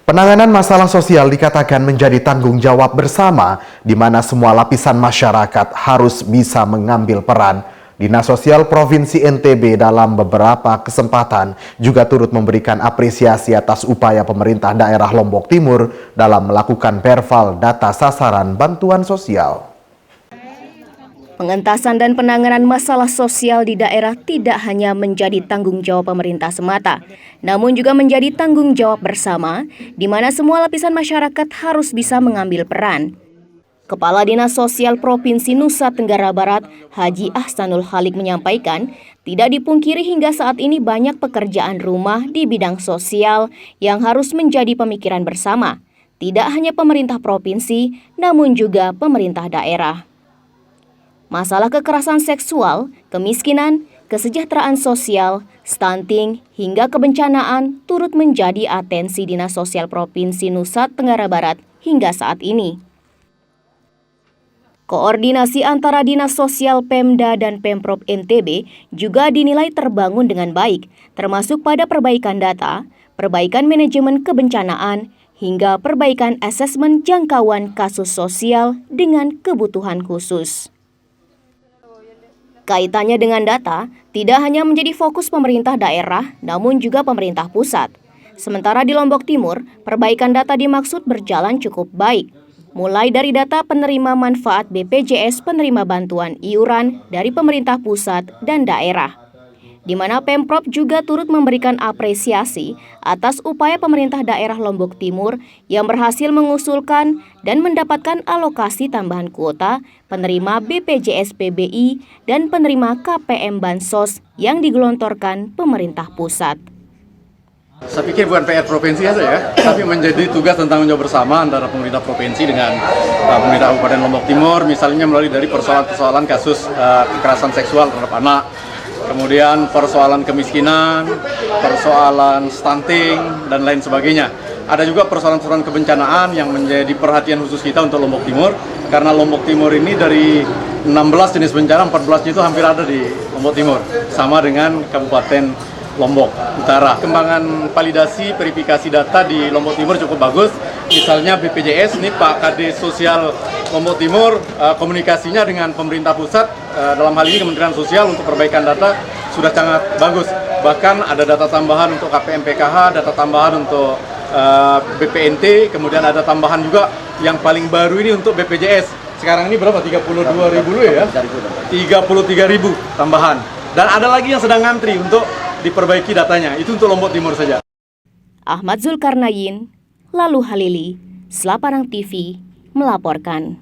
Penanganan masalah sosial dikatakan menjadi tanggung jawab bersama, di mana semua lapisan masyarakat harus bisa mengambil peran. Dinas Sosial Provinsi NTB dalam beberapa kesempatan juga turut memberikan apresiasi atas upaya pemerintah daerah Lombok Timur dalam melakukan perval data sasaran bantuan sosial. Pengentasan dan penanganan masalah sosial di daerah tidak hanya menjadi tanggung jawab pemerintah semata, namun juga menjadi tanggung jawab bersama, di mana semua lapisan masyarakat harus bisa mengambil peran. Kepala Dinas Sosial Provinsi Nusa Tenggara Barat, Haji Ahsanul Halik menyampaikan, tidak dipungkiri hingga saat ini banyak pekerjaan rumah di bidang sosial yang harus menjadi pemikiran bersama, tidak hanya pemerintah provinsi, namun juga pemerintah daerah. Masalah kekerasan seksual, kemiskinan, kesejahteraan sosial, stunting, hingga kebencanaan turut menjadi atensi Dinas Sosial Provinsi Nusa Tenggara Barat hingga saat ini. Koordinasi antara Dinas Sosial Pemda dan Pemprov NTB juga dinilai terbangun dengan baik, termasuk pada perbaikan data, perbaikan manajemen kebencanaan, hingga perbaikan asesmen jangkauan kasus sosial dengan kebutuhan khusus. Kaitannya dengan data, tidak hanya menjadi fokus pemerintah daerah, namun juga pemerintah pusat. Sementara di Lombok Timur, perbaikan data dimaksud berjalan cukup baik. Mulai dari data penerima manfaat BPJS penerima bantuan iuran dari pemerintah pusat dan daerah, di mana Pemprov juga turut memberikan apresiasi atas upaya pemerintah daerah Lombok Timur yang berhasil mengusulkan dan mendapatkan alokasi tambahan kuota penerima BPJS PBI dan penerima KPM Bansos yang digelontorkan pemerintah pusat. Saya pikir bukan PR provinsi saja ya, tapi menjadi tugas dan tanggung jawab bersama antara pemerintah provinsi dengan pemerintah Kabupaten Lombok Timur, misalnya melalui dari persoalan-persoalan kasus kekerasan seksual terhadap anak, kemudian persoalan kemiskinan, persoalan stunting, dan lain sebagainya. Ada juga persoalan-persoalan kebencanaan yang menjadi perhatian khusus kita untuk Lombok Timur, karena Lombok Timur ini dari 16 jenis bencana, 14-nya itu hampir ada di Lombok Timur, sama dengan Kabupaten Lombok Utara. Kembangan validasi verifikasi data di Lombok Timur cukup bagus. Misalnya BPJS, ini Pak Kades Sosial Lombok Timur, komunikasinya dengan pemerintah pusat, dalam hal ini Kementerian Sosial untuk perbaikan data sudah sangat bagus. Bahkan ada data tambahan untuk KPM PKH, data tambahan untuk BPNT, kemudian ada tambahan juga yang paling baru ini untuk BPJS. Sekarang ini berapa? 32.000 dulu ya? 33.000 tambahan. Dan ada lagi yang sedang ngantri untuk diperbaiki datanya, itu untuk Lombok Timur saja. Ahmad Zulkarnain, Lalu Halili, Selaparang TV, melaporkan.